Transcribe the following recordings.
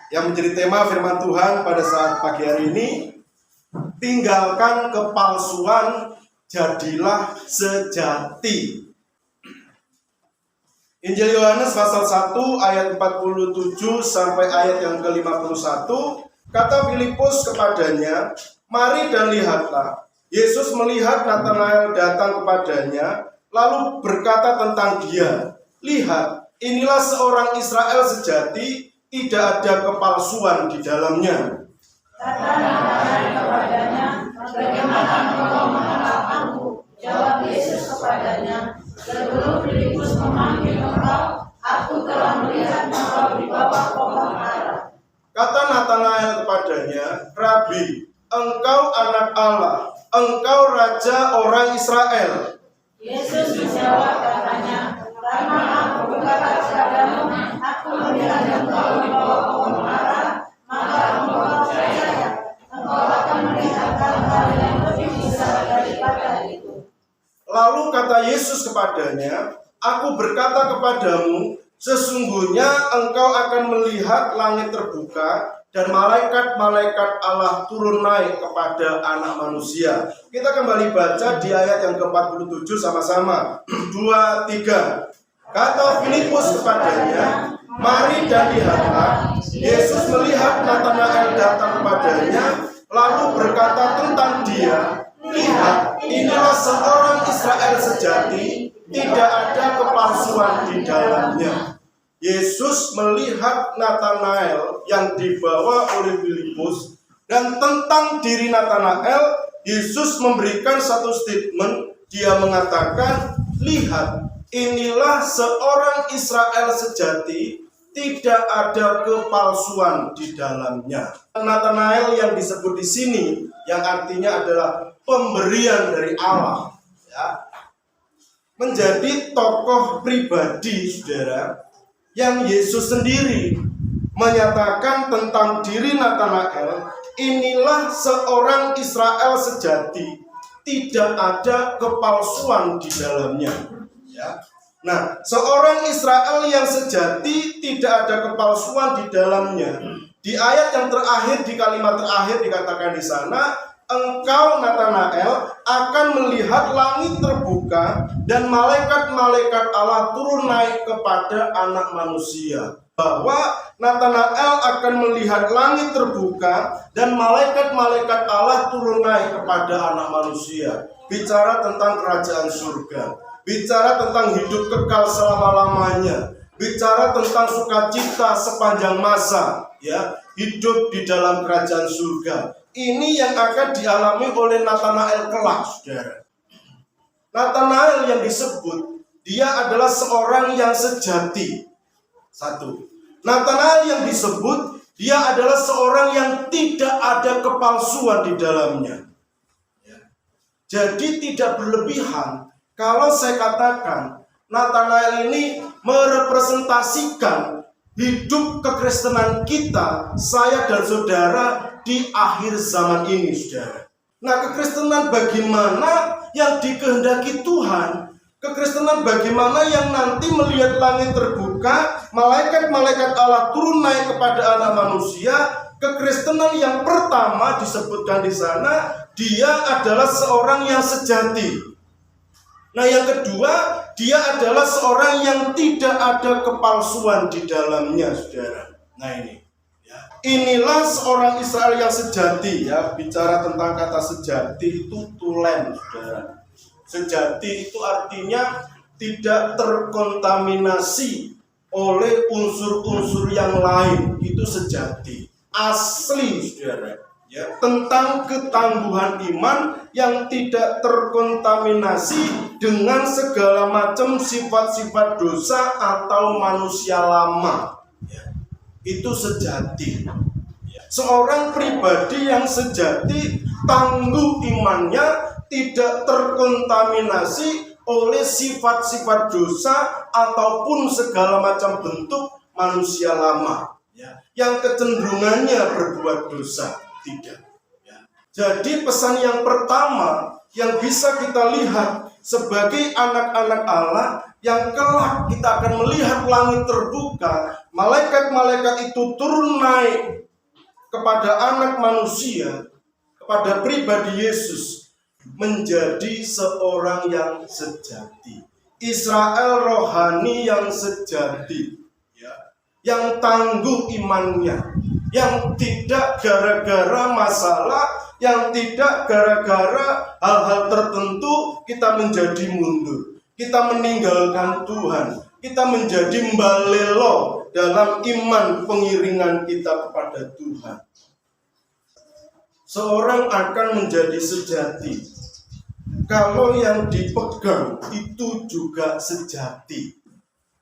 yang menjadi tema firman Tuhan pada saat pagi hari ini, tinggalkan kepalsuan, jadilah sejati. Injil Yohanes pasal 1 ayat 47 sampai ayat yang ke-51, kata Filipus kepadanya, "Mari dan lihatlah." Yesus melihat Natanael datang kepadanya, lalu berkata tentang dia, "Lihat, inilah seorang Israel sejati, tidak ada kepalsuan di dalamnya." Kata Natanael kepadanya, "Bagaimana engkau mengenal aku?" Jawab Yesus kepadanya, "Sebelum Filipus memanggil engkau, aku telah melihat engkau di bawah pohon ara." Kata Natanael kepadanya, "Rabi, engkau anak Allah, engkau raja orang Israel." Yesus menjawab katanya, "Karena aku berkata kepadamu, aku melihat engkau di bawah pohon ara, maka engkau percaya. Engkau akan melihat hal-hal yang lebih besar daripada itu." Lalu kata Yesus kepadanya, "Aku berkata kepadamu, sesungguhnya engkau akan melihat langit terbuka dan malaikat-malaikat Allah turun naik kepada anak manusia." Kita kembali baca di ayat yang ke-47 sama-sama. 2, 3. Kata Filipus kepadanya, "Mari dan lihatlah." Yesus melihat Natanael datang kepadanya, lalu berkata tentang dia, "Lihat, inilah seorang Israel sejati, tidak ada kepalsuan di dalamnya." Yesus melihat Natanael yang dibawa oleh Filipus, dan tentang diri Natanael, Yesus memberikan satu statement. Dia mengatakan, "Lihat, inilah seorang Israel sejati, tidak ada kepalsuan di dalamnya." Natanael yang disebut di sini, yang artinya adalah pemberian dari Allah, ya, menjadi tokoh pribadi, saudara, yang Yesus sendiri menyatakan tentang diri Natanael, "Inilah seorang Israel sejati, tidak ada kepalsuan di dalamnya." Ya. Nah, seorang Israel yang sejati, tidak ada kepalsuan di dalamnya. Di ayat yang terakhir, di kalimat terakhir dikatakan di sana, "Engkau Natanael akan melihat langit terbuka dan malaikat-malaikat Allah turun naik kepada anak manusia." Bahwa Natanael akan melihat langit terbuka dan malaikat-malaikat Allah turun naik kepada anak manusia. Bicara tentang kerajaan surga, bicara tentang hidup kekal selama-lamanya, bicara tentang sukacita sepanjang masa, ya, hidup di dalam kerajaan surga. Ini yang akan dialami oleh Natanael kelak, saudara. Natanael yang disebut, dia adalah seorang yang sejati. Satu. Natanael yang disebut, dia adalah seorang yang tidak ada kepalsuan di dalamnya. Jadi tidak berlebihan kalau saya katakan Natanael ini merepresentasikan hidup kekristenan kita, saya dan saudara, di akhir zaman ini, saudara. Nah, kekristenan bagaimana yang dikehendaki Tuhan? Kekristenan bagaimana yang nanti melihat langit terbuka, malaikat-malaikat Allah turun naik kepada anak manusia? Kekristenan yang pertama disebutkan di sana, dia adalah seorang yang sejati. Nah, yang kedua, dia adalah seorang yang tidak ada kepalsuan di dalamnya, saudara. Nah, ini. Ya. Inilah seorang Israel yang sejati, ya. Bicara tentang kata sejati itu tulen, saudara. Sejati itu artinya tidak terkontaminasi oleh unsur-unsur yang lain. Itu sejati, asli, saudara. Ya, tentang ketangguhan iman yang tidak terkontaminasi dengan segala macam sifat-sifat dosa atau manusia lama. Ya, itu sejati. Ya, seorang pribadi yang sejati, tangguh imannya, tidak terkontaminasi oleh sifat-sifat dosa ataupun segala macam bentuk manusia lama, ya, yang kecenderungannya berbuat dosa. Tidak. Ya. Jadi pesan yang pertama yang bisa kita lihat sebagai anak-anak Allah yang kelak kita akan melihat langit terbuka, malaikat-malaikat itu turun naik kepada anak manusia, kepada pribadi Yesus, menjadi seorang yang sejati, Israel rohani yang sejati, ya, yang tangguh imannya, yang tidak gara-gara masalah, yang tidak gara-gara hal-hal tertentu kita menjadi mundur, kita meninggalkan Tuhan, kita menjadi mbalelo dalam iman pengiringan kita kepada Tuhan. Seorang akan menjadi sejati kalau yang dipegang itu juga sejati.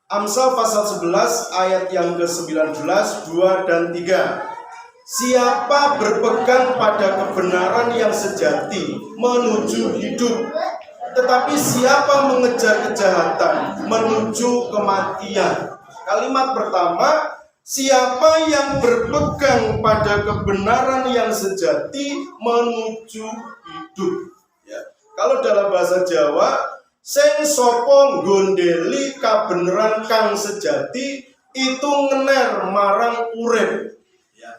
Amsal pasal 11 ayat yang ke-19, 2 dan 3. Siapa berpegang pada kebenaran yang sejati menuju hidup, tetapi siapa mengejar kejahatan menuju kematian. Kalimat pertama, siapa yang berpegang pada kebenaran yang sejati menuju hidup. Ya. Kalau dalam bahasa Jawa, sing sapa gondeli kabeneran kang sejati itu ngener marang urip. Ya.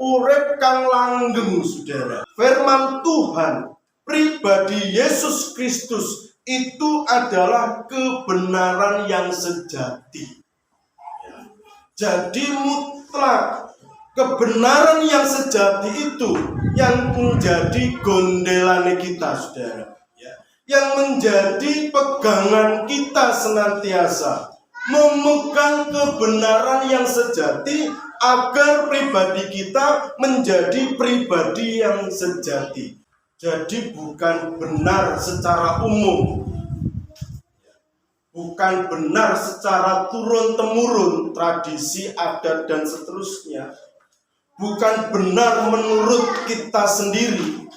Urip kang langgeng, saudara. Firman Tuhan, pribadi Yesus Kristus itu adalah kebenaran yang sejati. Jadi mutlak kebenaran yang sejati itu yang menjadi gondelane kita, saudara, ya. Yang menjadi pegangan kita senantiasa memegang kebenaran yang sejati agar pribadi kita menjadi pribadi yang sejati. Jadi bukan benar secara umum, bukan benar secara turun-temurun, tradisi, adat, dan seterusnya. Bukan benar menurut kita sendiri,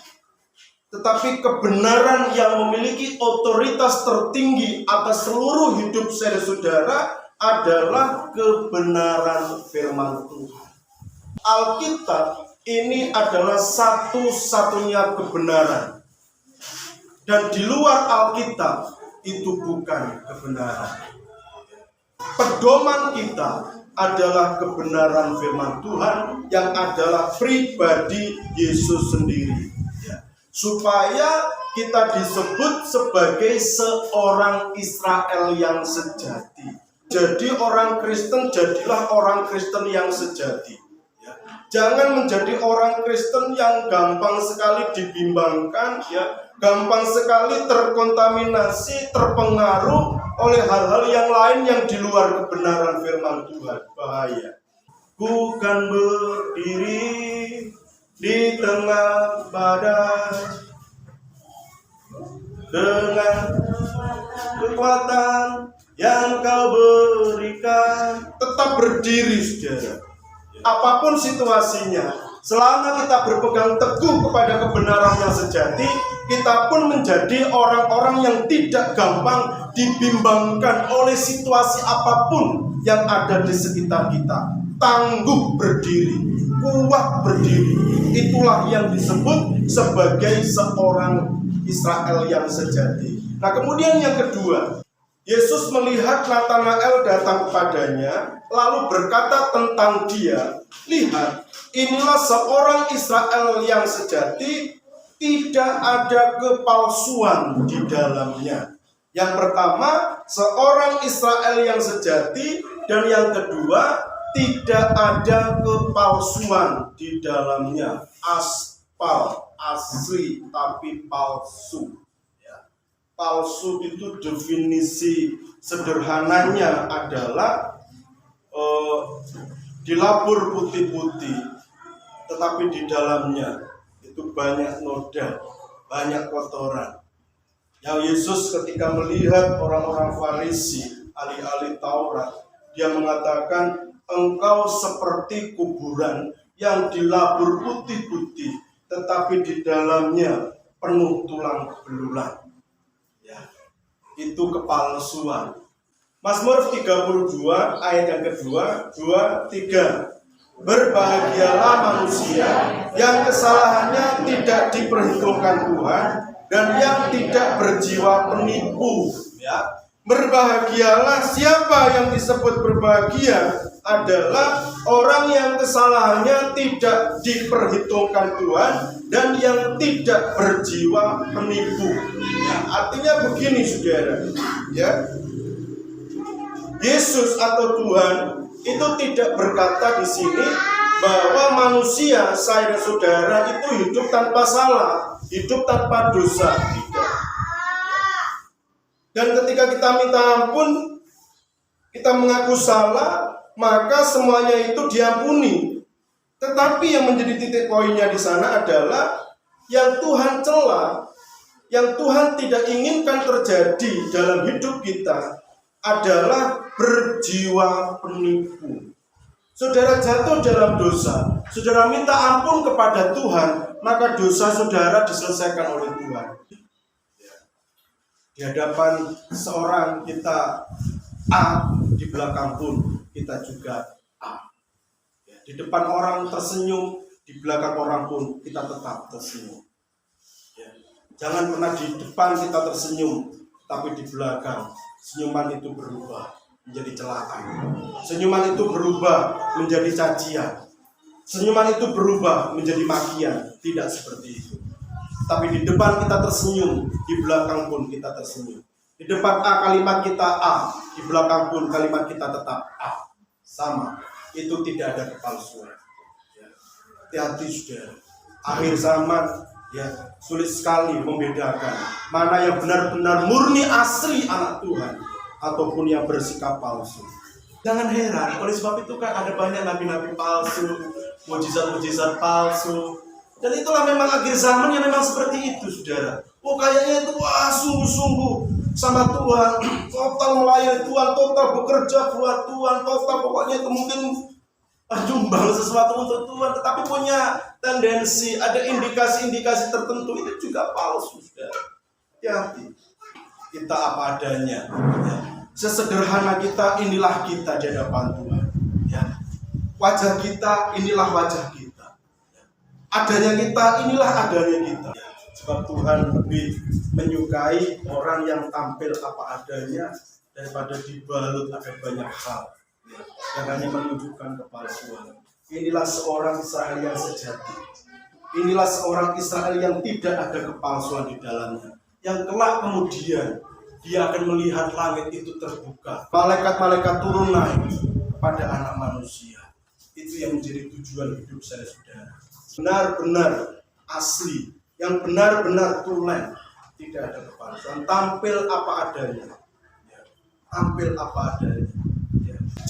tetapi kebenaran yang memiliki otoritas tertinggi atas seluruh hidup saudara adalah kebenaran firman Tuhan. Alkitab ini adalah satu-satunya kebenaran. Dan di luar Alkitab itu bukan kebenaran. Pedoman kita adalah kebenaran firman Tuhan yang adalah pribadi Yesus sendiri, ya. Supaya kita disebut sebagai seorang Israel yang sejati. Jadi orang Kristen, jadilah orang Kristen yang sejati, ya. Jangan menjadi orang Kristen yang gampang sekali dibimbangkan, ya, gampang sekali terkontaminasi, terpengaruh oleh hal-hal yang lain yang di luar kebenaran firman Tuhan. Bahaya. Bukan berdiri di tengah badai dengan kekuatan yang kau berikan. Tetap berdiri, saudara. Apapun situasinya, selama kita berpegang teguh kepada kebenaran yang sejati, kita pun menjadi orang-orang yang tidak gampang dibimbangkan oleh situasi apapun yang ada di sekitar kita. Tangguh berdiri, kuat berdiri. Itulah yang disebut sebagai seorang Israel yang sejati. Nah, kemudian yang kedua, Yesus melihat Natanael datang kepadanya, lalu berkata tentang dia, lihat, inilah seorang Israel yang sejati, tidak ada kepalsuan di dalamnya. Yang pertama, seorang Israel yang sejati, dan yang kedua, tidak ada kepalsuan di dalamnya. Aspal, asli, tapi palsu. Palsu itu definisi sederhananya adalah dilabur putih-putih, tetapi di dalamnya itu banyak noda, banyak kotoran. Yang Yesus ketika melihat orang-orang Farisi, ahli-ahli Taurat, dia mengatakan, engkau seperti kuburan yang dilabur putih-putih, tetapi di dalamnya penuh tulang belulang. Itu kepalsuan. Mazmur 32 ayat yang kedua, 2, 3. Berbahagialah manusia yang kesalahannya tidak diperhitungkan Tuhan dan yang tidak berjiwa penipu, ya. Berbahagialah, siapa yang disebut berbahagia adalah orang yang kesalahannya tidak diperhitungkan Tuhan dan yang tidak berjiwa menipu. Ya, artinya begini saudara, ya, Yesus atau Tuhan itu tidak berkata di sini bahwa manusia, saya dan saudara itu hidup tanpa salah, hidup tanpa dosa. Tidak. Dan ketika kita minta ampun, kita mengaku salah, maka semuanya itu diampuni. Tetapi yang menjadi titik poinnya di sana adalah yang Tuhan cela, yang Tuhan tidak inginkan terjadi dalam hidup kita adalah berjiwa penipu. Saudara jatuh dalam dosa, saudara minta ampun kepada Tuhan, maka dosa saudara diselesaikan oleh Tuhan. Di hadapan seorang kita A, di belakang pun kita juga A. Di depan orang tersenyum, di belakang orang pun kita tetap tersenyum. Jangan pernah di depan kita tersenyum, tapi di belakang senyuman itu berubah menjadi celaan. Senyuman itu berubah menjadi cacian. Senyuman itu berubah menjadi makian. Tidak seperti itu. Tapi di depan kita tersenyum, di belakang pun kita tersenyum. Di depan A kalimat kita A, di belakang pun kalimat kita tetap A. Sama. Itu tidak ada kepalsuan. Hati-hati saudara. Akhir zaman ya sulit sekali membedakan mana yang benar-benar murni asli anak Tuhan ataupun yang bersikap palsu. Jangan heran, oleh sebab itu kan ada banyak nabi-nabi palsu, mujizat-mujizat palsu. Dan itulah memang akhir zaman yang memang seperti itu, saudara. Oh kayaknya itu wah sungguh-sungguh sama Tuhan, total melayani Tuhan, total bekerja buat Tuhan, total pokoknya itu mungkin nyumbang sesuatu untuk Tuhan, tetapi punya tendensi, ada indikasi-indikasi tertentu, itu juga palsu, saudara. Hati-hati. Kita apa adanya, ya. Sesederhana kita, inilah kita di hadapan Tuhan, ya. Wajah kita, inilah wajah kita, ya. Adanya kita, inilah adanya kita, ya. Sebab Tuhan lebih menyukai orang yang tampil apa adanya daripada dibalut ada banyak hal, ya, yang hanya menunjukkan kepalsuan. Inilah seorang Israel yang sejati. Inilah seorang Israel yang tidak ada kepalsuan di dalamnya. Yang kelak kemudian dia akan melihat langit itu terbuka, malaikat-malaikat turun naik kepada anak manusia. Itu yang menjadi tujuan hidup saya, saudara. Benar-benar asli, yang benar-benar tulen, tidak ada kepalsuan. Tampil apa adanya, tampil apa adanya.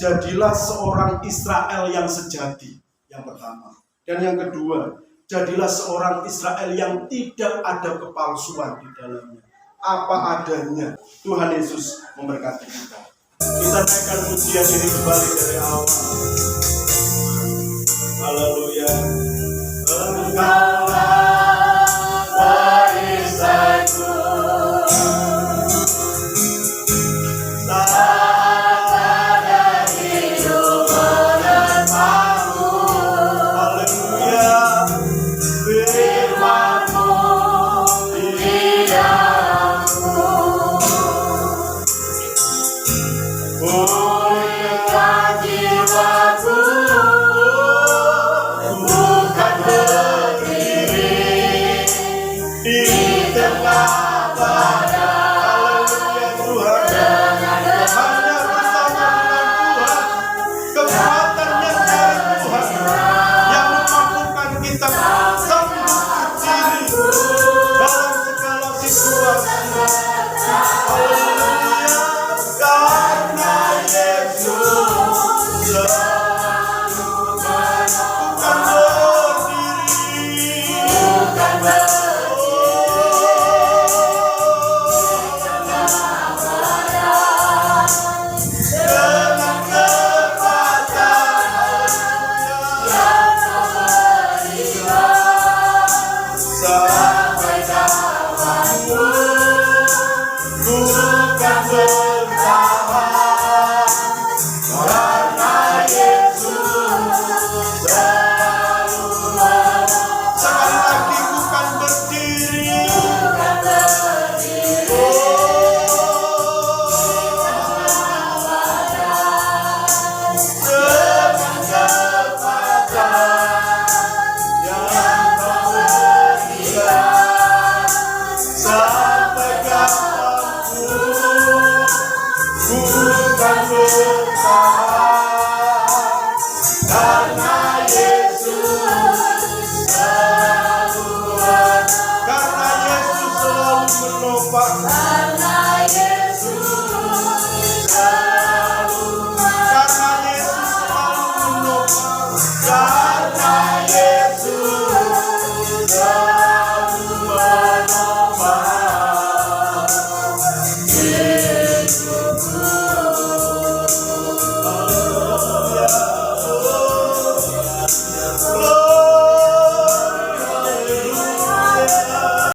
Jadilah seorang Israel yang sejati, yang pertama. Dan yang kedua, jadilah seorang Israel yang tidak ada kepalsuan di dalamnya. Apa adanya. Tuhan Yesus memberkati kita. Kita naikkan pujian ini kembali dari awal.